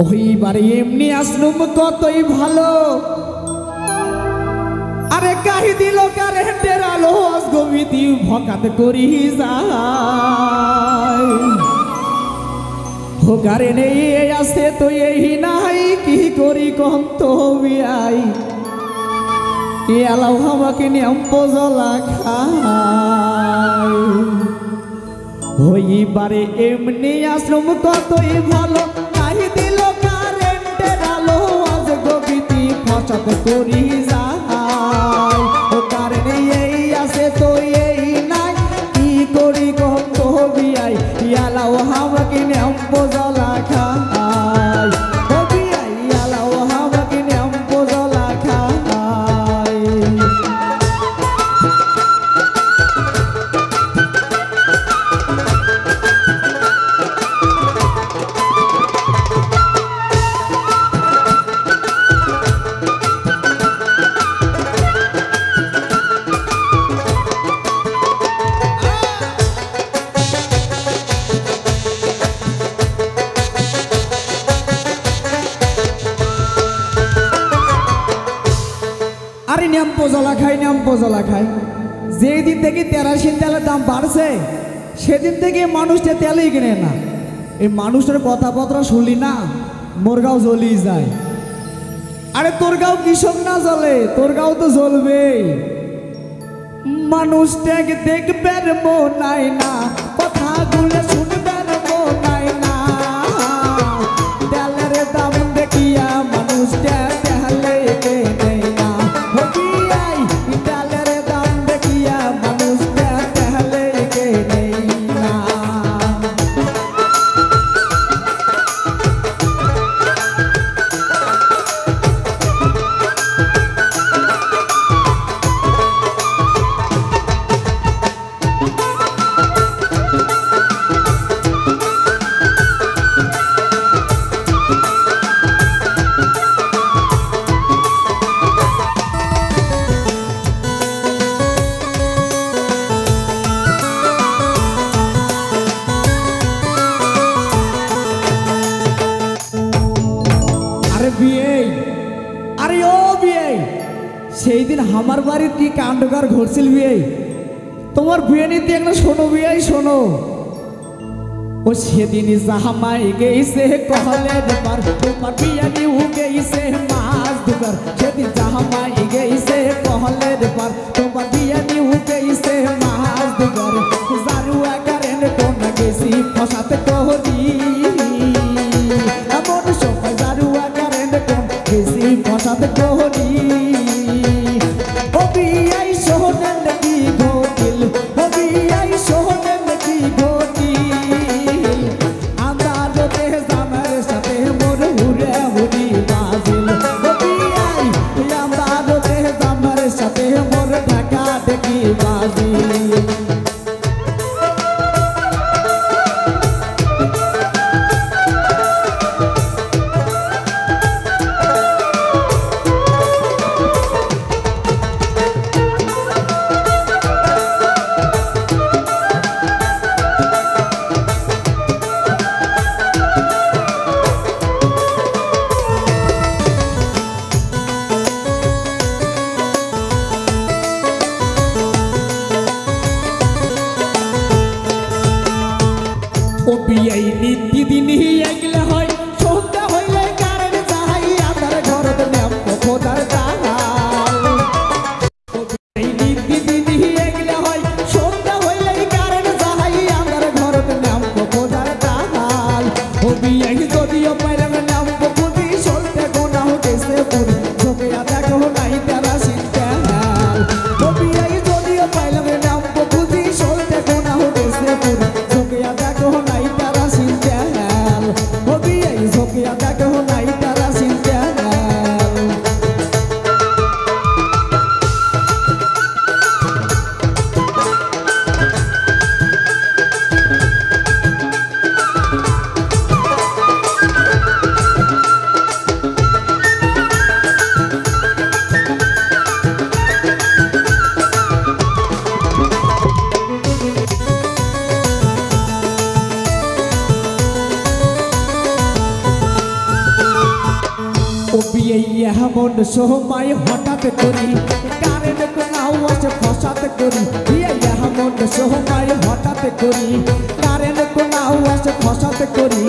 ওইবারে এমনি আসলুম কতই ভালো আরে কাহি দিল কারেন্টের আলো আজগবিতি ভকাত করি যায় ও কারেন্ট এই আছে তো এই নাই কি করি কম তো বিয়াই এলাও আমাকে নিয়ম পজলা খায় ওইবারে এমনি আশ্রম কতই ভালো কাহি দিল কারেন্টের আলো আজগবিতি ভকাত করি যায় ও কারেন্ট এই আছে তো এই নাই কি করি কম তো বিয়াই এলাও আমাকে নিয়ম পজলা খায় ও বিয়াই এলাও আমাকে নিয়ম পজলা খায় আরে নিয়ম পজলা খাই যেদিন থেকে কেরোসিন তেলের দাম বাড়ছে সেদিন থেকে মানুষটা তেলই কিনে না এই মানুষটার কথাবার্তা শুনলি না মোর গাও জ্বলি যায় আরে তোর গাও কৃষক না জ্বলে তোর গাও তো জ্বলবেই মানুষটাকে দেখবেন মনাই না কথাগুলো শুনবেন মনাই না তেলের দাম দেখিয়া মানুষটা তেলে কেনে না তেলের দাম দেখিয়া মানুষটা তেলে কেনে না আরে ও বিয়ে সেই দিন আমার বাড়ির কি কাণ্ডকার ঘটছিল বিয়ে তোমার বিয়ে নিতে একটা শোনো বিয়ে শোনো ও সেদিন জাহামাই গেছে কহলের পার তোমার বিয়ে নিউ গেছে মাছ দুবার সেদিন জাহামাই গেছে কহলের পার তোমার বিয়ে নিউ গেছে মাছ দুবার জারুয়া কারেন কোন গেছি ফসাতে কহরি এমন সবাই জারুয়া কারেন কোন গেছি ফসাতে কহরি ও বিয়াই শোনেন কি ঘটিল ও বিয়াই শোনেন কি ঘটিল আন্দাজতে জামার সাথে মোর হুরে হুরি বাজিল ও বিয়াই আন্দাজতে জামার সাথে মোর ঢাকা দেখি বাজিল ও বিয়ে এমন সময় হঠাৎ করি কারেন্ট কোন আওয়াজ ফসাতে করি বিয়ে এমন সময় হঠাৎ করি কারেন্ট কোন আওয়াজ ফসাতে করি